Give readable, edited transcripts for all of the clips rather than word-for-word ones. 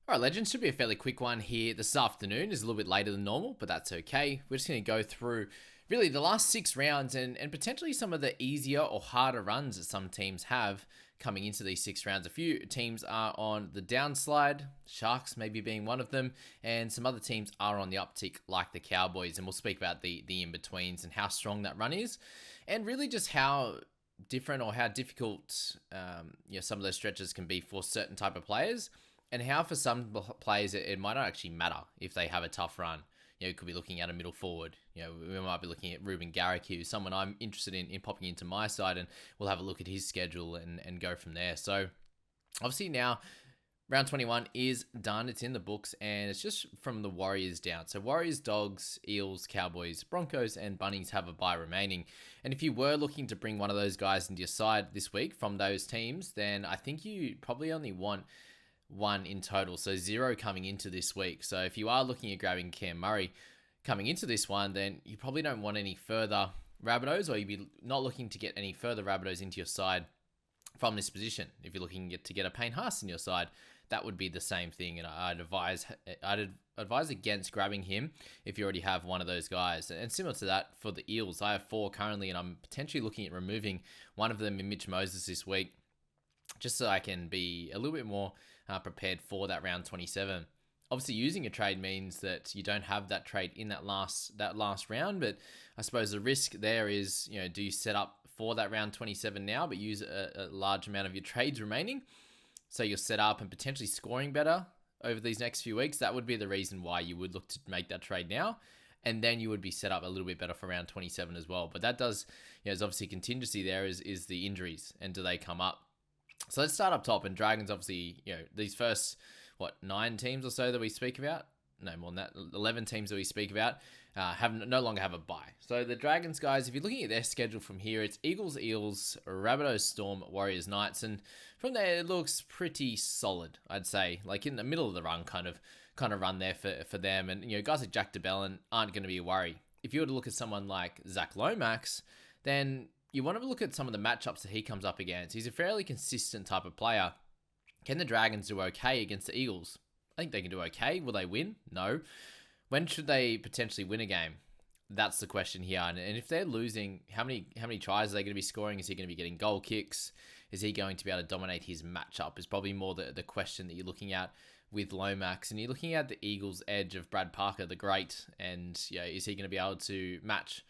All right, legends, should be a fairly quick one here this afternoon. Is a little bit later than normal, but that's okay. We're just going to go through really the last 6 rounds and potentially some of the easier or harder runs that some teams have coming into these 6 rounds. A few teams are on the downslide, Sharks maybe being one of them, and some other teams are on the uptick like the Cowboys. And we'll speak about the in-betweens and how strong that run is, and really just how different or how difficult some of those stretches can be for certain type of players, and how for some players it might not actually matter if they have a tough run. You could be looking at a middle forward. We might be looking at Ruben Garrick, who's someone I'm interested in popping into my side, and we'll have a look at his schedule and go from there. So obviously now round 21 is done. It's in the books, and it's just from the Warriors down. So Warriors, Dogs, Eels, Cowboys, Broncos, and Bunnies have a bye remaining. And if you were looking to bring one of those guys into your side this week from those teams, then I think you probably only want one in total, so 0 coming into this week. So if you are looking at grabbing Cam Murray coming into this one, then you probably don't want any further Rabbitohs, or you'd be not looking to get any further Rabbitohs into your side from this position. If you're looking to get a Payne Haas in your side, that would be the same thing, and I'd advise against grabbing him if you already have one of those guys. And similar to that for the Eels, I have 4 currently, and I'm potentially looking at removing one of them in Mitch Moses this week, just so I can be a little bit more prepared for that round 27. Obviously, using a trade means that you don't have that trade in that last round, but I suppose the risk there is, do you set up for that round 27 now, but use a large amount of your trades remaining, so you're set up and potentially scoring better over these next few weeks? That would be the reason why you would look to make that trade now, and then you would be set up a little bit better for round 27 as well. But that does, there's obviously contingency there is the injuries, and do they come up? So let's start up top, and Dragons, obviously, these first, 9 teams or so that we speak about, no more than that, 11 teams that we speak about, no longer have a bye. So the Dragons, guys, if you're looking at their schedule from here, it's Eagles, Eels, Rabbitohs, Storm, Warriors, Knights, and from there it looks pretty solid, I'd say, like in the middle of the run kind of run there for them. And guys like Jack DeBellin aren't going to be a worry. If you were to look at someone like Zach Lomax, then you want to look at some of the matchups that he comes up against. He's a fairly consistent type of player. Can the Dragons do okay against the Eagles? I think they can do okay. Will they win? No. When should they potentially win a game? That's the question here. And if they're losing, how many tries are they going to be scoring? Is he going to be getting goal kicks? Is he going to be able to dominate his matchup? Is probably more the question that you're looking at with Lomax. And you're looking at the Eagles' edge of Brad Parker, the great. And is he going to be able to match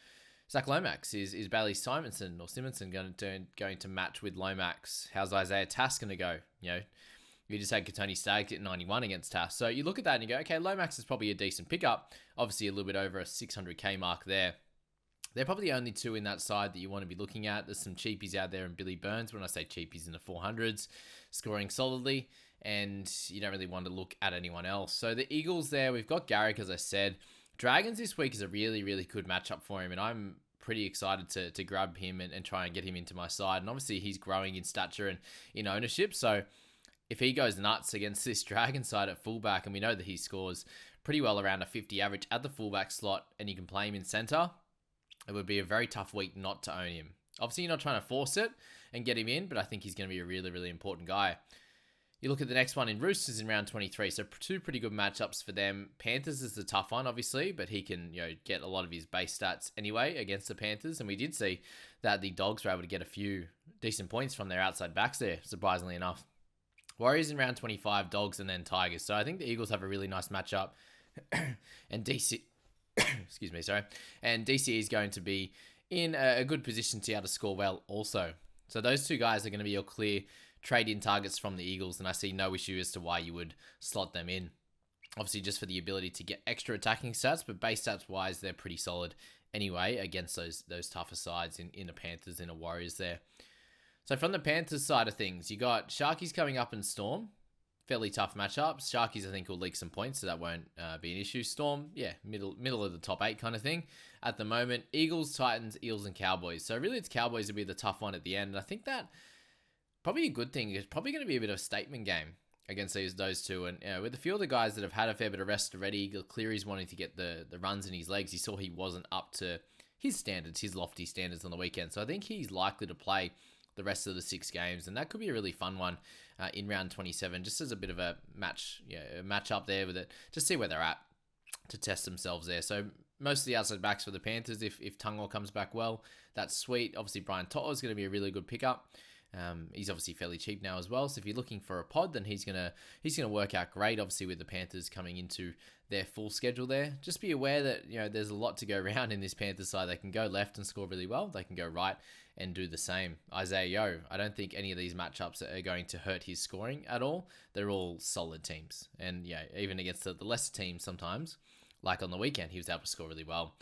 Zach Lomax? Is Bailey Simonson going to match with Lomax? How's Isaiah Tass going to go? You just had Katoni Staggs at 91 against Tass. So you look at that and you go, okay, Lomax is probably a decent pickup. Obviously a little bit over a 600k mark there. They're probably the only 2 in that side that you want to be looking at. There's some cheapies out there, and Billy Burns, when I say cheapies, in the 400s, scoring solidly, and you don't really want to look at anyone else. So the Eagles there, we've got Garrick, as I said. Dragons this week is a really, really good matchup for him, and I'm pretty excited to grab him and try and get him into my side. And obviously he's growing in stature and in ownership, so if he goes nuts against this Dragon side at fullback, and we know that he scores pretty well around a 50 average at the fullback slot, and you can play him in center, it would be a very tough week not to own him. Obviously you're not trying to force it and get him in, but I think he's going to be a really, really important guy. You look at the next one in Roosters in round 23, so 2 pretty good matchups for them. Panthers is the tough one, obviously, but he can get a lot of his base stats anyway against the Panthers, and we did see that the Dogs were able to get a few decent points from their outside backs there, surprisingly enough. Warriors in round 25, Dogs, and then Tigers. So I think the Eagles have a really nice matchup, and DC, excuse me, sorry, and DCE is going to be in a good position to be able to score well also. So those 2 guys are going to be your clear trade-in targets from the Eagles, and I see no issue as to why you would slot them in. Obviously, just for the ability to get extra attacking stats, but base stats-wise, they're pretty solid anyway against those tougher sides in the Panthers and the Warriors there. So from the Panthers side of things, you got Sharkies coming up in Storm. Fairly tough matchups. Sharkies, I think, will leak some points, so that won't be an issue. Storm, yeah, middle of the top 8 kind of thing at the moment. Eagles, Titans, Eels, and Cowboys. So really, it's Cowboys will be the tough one at the end. And I think that probably a good thing. It's probably going to be a bit of a statement game against those 2. And with a few of the guys that have had a fair bit of rest already, Cleary's wanting to get the runs in his legs. You saw he wasn't up to his standards, his lofty standards on the weekend. So I think he's likely to play the rest of the 6 games, and that could be a really fun one in round 27, just as a bit of a match up there with it, to see where they're at, to test themselves there. So most of the outside backs for the Panthers, if Tungor comes back well, that's sweet. Obviously, Brian To'o is going to be a really good pickup. He's obviously fairly cheap now as well. So if you're looking for a pod, then he's gonna work out great. Obviously, with the Panthers coming into their full schedule there, just be aware that there's a lot to go around in this Panthers side. They can go left and score really well. They can go right and do the same. Isaiah Yeo, I don't think any of these matchups are going to hurt his scoring at all. They're all solid teams, and even against the lesser teams sometimes, like on the weekend, he was able to score really well.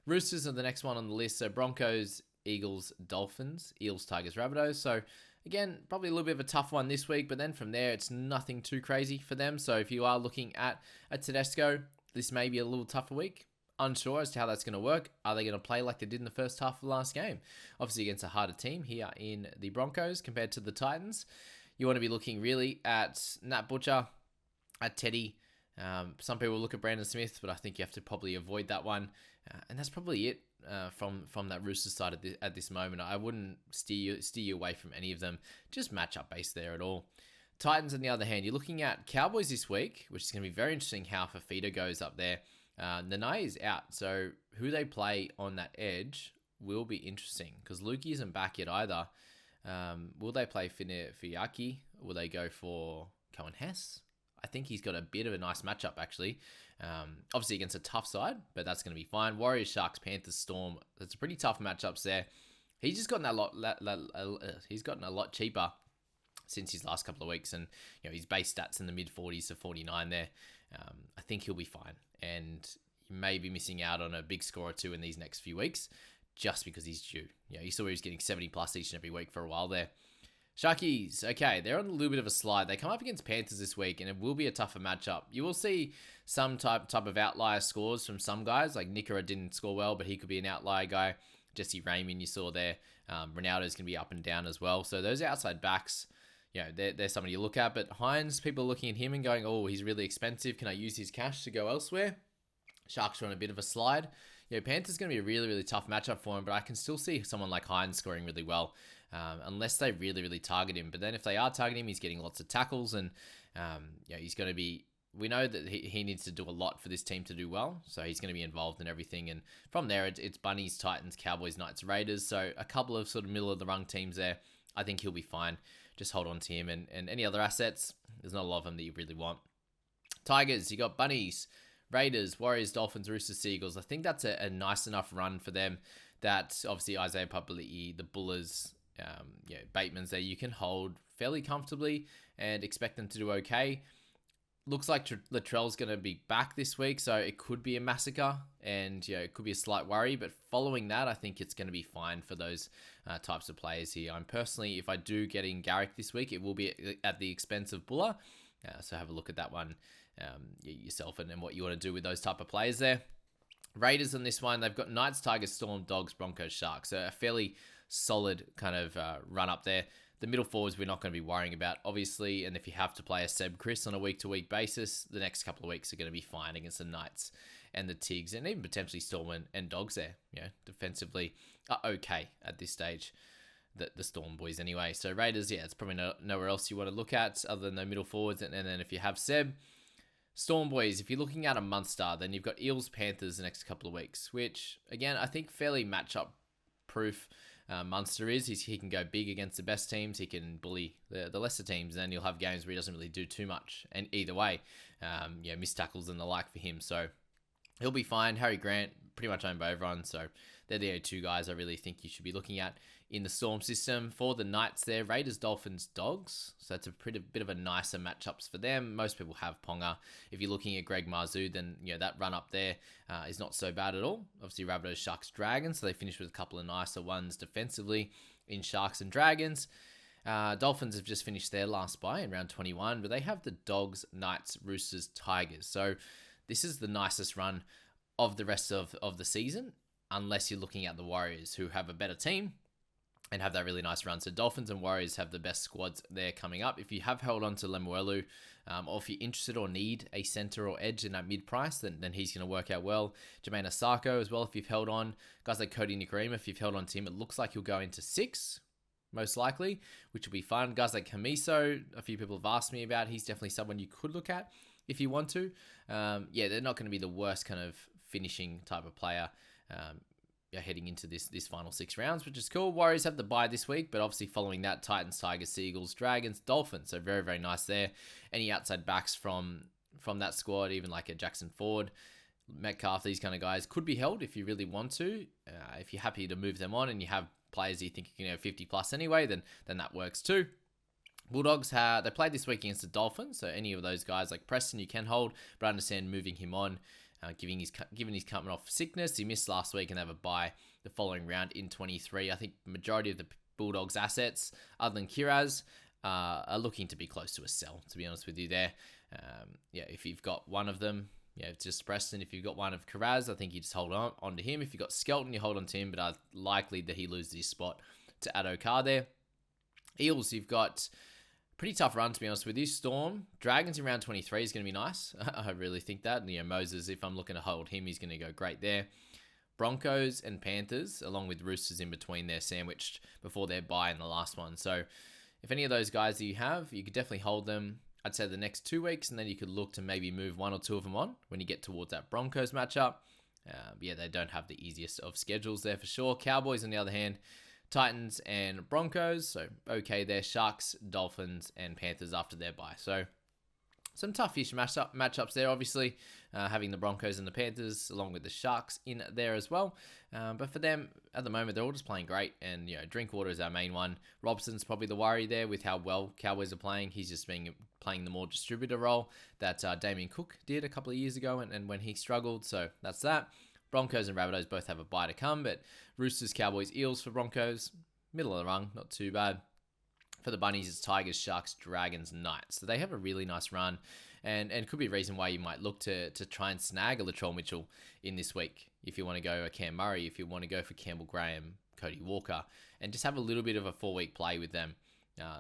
Roosters are the next one on the list. So Broncos, Eagles, Dolphins, Eels, Tigers, Rabbitohs. So again, probably a little bit of a tough one this week, but then from there, it's nothing too crazy for them. So if you are looking at a Tedesco, this may be a little tougher week. Unsure as to how that's going to work. Are they going to play like they did in the first half of the last game? Obviously against a harder team here in the Broncos compared to the Titans. You want to be looking really at Nat Butcher, at Teddy. Some people look at Brandon Smith, but I think you have to probably avoid that one. And that's probably it from that Roosters side at this moment. I wouldn't steer you away from any of them. Just matchup based there at all. Titans, on the other hand, you're looking at Cowboys this week, which is going to be very interesting how Fafita goes up there. Nanai is out, so who they play on that edge will be interesting because Lukey isn't back yet either. Will they play Fiaki? Will they go for Cohen Hess? I think he's got a bit of a nice matchup, actually. Obviously against a tough side, but that's going to be fine. Warriors, Sharks, Panthers, Storm. That's a pretty tough matchups there. He's just gotten he's gotten a lot cheaper since his last couple of weeks, and his base stats in the mid 40s to 49 there. I think he'll be fine, and you may be missing out on a big score or two in these next few weeks just because he's due. You saw he was getting 70 plus each and every week for a while there. Sharkies, okay, they're on a little bit of a slide. They come up against Panthers this week, and it will be a tougher matchup. You will see some type of outlier scores from some guys, like Nikora didn't score well, but he could be an outlier guy. Jesse Raymond, you saw there. Ronaldo's going to be up and down as well. So those outside backs, they're somebody you look at. But Hines, people are looking at him and going, oh, he's really expensive. Can I use his cash to go elsewhere? Sharks are on a bit of a slide. Panthers going to be a really, really tough matchup for him, but I can still see someone like Hines scoring really well. Unless they really, really target him. But then if they are targeting him, he's getting lots of tackles, and he's going to be... We know that he needs to do a lot for this team to do well, so he's going to be involved in everything. And from there, it's Bunnies, Titans, Cowboys, Knights, Raiders. So a couple of sort of middle-of-the-rung teams there. I think he'll be fine. Just hold on to him. And any other assets, there's not a lot of them that you really want. Tigers, you got Bunnies, Raiders, Warriors, Dolphins, Roosters, Seagulls. I think that's a nice enough run for them that obviously Isaiah Papali'i, the Bullers... Bateman's there you can hold fairly comfortably and expect them to do okay. Looks like Latrell's going to be back this week, so it could be a massacre, and it could be a slight worry, but following that, I think it's going to be fine for those types of players here. I'm personally, if I do get in Garrick this week, it will be at the expense of Buller, so have a look at that one yourself and what you want to do with those type of players there. Raiders on this one, they've got Knights, Tigers, Storm, Dogs, Broncos, Sharks, so a fairly solid kind of run up there. The middle forwards we're not going to be worrying about, obviously, and if you have to play a Seb Chris on a week-to-week basis, the next couple of weeks are going to be fine against the Knights and the Tigs, and even potentially Storm and Dogs there. Defensively are okay at this stage, the Storm boys anyway. So Raiders, it's probably nowhere else you want to look at other than the middle forwards, and then if you have Seb, Storm boys, if you're looking at a month star, then you've got Eels, Panthers the next couple of weeks, which, again, I think fairly matchup proof. Munster is. He can go big against the best teams. He can bully the lesser teams. And then you'll have games where he doesn't really do too much. And either way, missed tackles and the like for him. So he'll be fine. Harry Grant, pretty much owned by everyone. So they're the only two guys I really think you should be looking at in the Storm system. For the Knights there, Raiders, Dolphins, Dogs. So that's a bit of a nicer matchups for them. Most people have Ponga. If you're looking at Greg Marzoo, then that run up there is not so bad at all. Obviously, Rabbitohs, Sharks, Dragons. So they finished with a couple of nicer ones defensively in Sharks and Dragons. Dolphins have just finished their last bye in round 21, but they have the Dogs, Knights, Roosters, Tigers. So this is the nicest run of the rest of the season, unless you're looking at the Warriors, who have a better team and have that really nice run. So Dolphins and Warriors have the best squads there coming up. If you have held on to Lemuelu, or if you're interested or need a center or edge in that mid-price, then he's going to work out well. Jermaine Asako as well, if you've held on. Guys like Cody Nikorima, if you've held on to him, it looks like he'll go into 6. most likely, which will be fun. Guys like Camiso, a few people have asked me about. He's definitely someone you could look at if you want to. They're not going to be the worst kind of finishing type of player heading into this final 6 rounds, which is cool. Warriors have the bye this week, but obviously following that, Titans, Tigers, Seagulls, Dragons, Dolphins. So very, very nice there. Any outside backs from that squad, even like a Jackson Ford, Metcalf, these kind of guys could be held if you really want to. If you're happy to move them on and you have players you think you can 50 plus anyway, then that works too. Bulldogs, they played this week against the Dolphins, so any of those guys like Preston you can hold, but I understand moving him on, given he's coming off sickness. He missed last week and they have a bye the following round in 23. I think majority of the Bulldogs assets, other than Kiraz, are looking to be close to a sell, to be honest with you there. If you've got one of them, it's just Preston. If you've got one of Kiraz, I think you just hold on to him. If you've got Skelton, you hold on to him, but likely that he loses his spot to Addo-Carr there. Eels, you've got pretty tough run, to be honest with you. Storm, Dragons in round 23 is going to be nice. I really think that. Moses, if I'm looking to hold him, he's going to go great there. Broncos and Panthers, along with Roosters in between there, sandwiched before their bye in the last one. So if any of those guys that you have, you could definitely hold them, I'd say the next 2 weeks, and then you could look to maybe move 1 or 2 of them on when you get towards that Broncos matchup. They don't have the easiest of schedules there for sure. Cowboys, on the other hand, Titans and Broncos, so okay there. Sharks, Dolphins, and Panthers after their bye. So some tough-ish matchups there, obviously, having the Broncos and the Panthers along with the Sharks in there as well. But for them, at the moment, they're all just playing great. And, Drinkwater is our main one. Robson's probably the worry there with how well Cowboys are playing. He's just playing the more distributor role that Damien Cook did a couple of years ago and when he struggled. So that's that. Broncos and Rabbitohs both have a bye to come, but Roosters, Cowboys, Eels for Broncos, middle of the rung, not too bad. For the Bunnies, it's Tigers, Sharks, Dragons, Knights. So they have a really nice run and could be a reason why you might look to try and snag a Latrell Mitchell in this week. If you want to go a Cam Murray, if you want to go for Campbell Graham, Cody Walker, and just have a little bit of a 4-week play with them.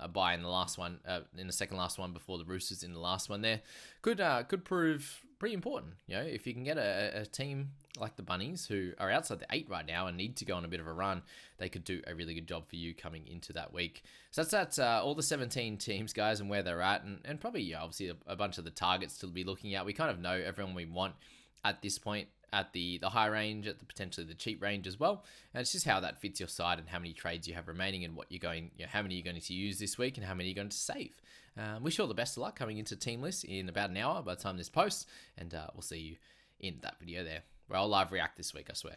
A bye in the last one, in the second last one before the Roosters in the last one there, could prove pretty important. If you can get a team like the Bunnies who are outside the 8 right now and need to go on a bit of a run, they could do a really good job for you coming into that week. So that's all the 17 teams, guys, and where they're at, and probably obviously a bunch of the targets to be looking at. We kind of know everyone we want at this point, at the high range, at the potentially the cheap range as well. And it's just how that fits your side and how many trades you have remaining and what you're going, how many you're going to use this week and how many you're going to save. Wish you all the best of luck coming into Team List in about an hour by the time this posts, and we'll see you in that video there, where I'll live react this week, I swear.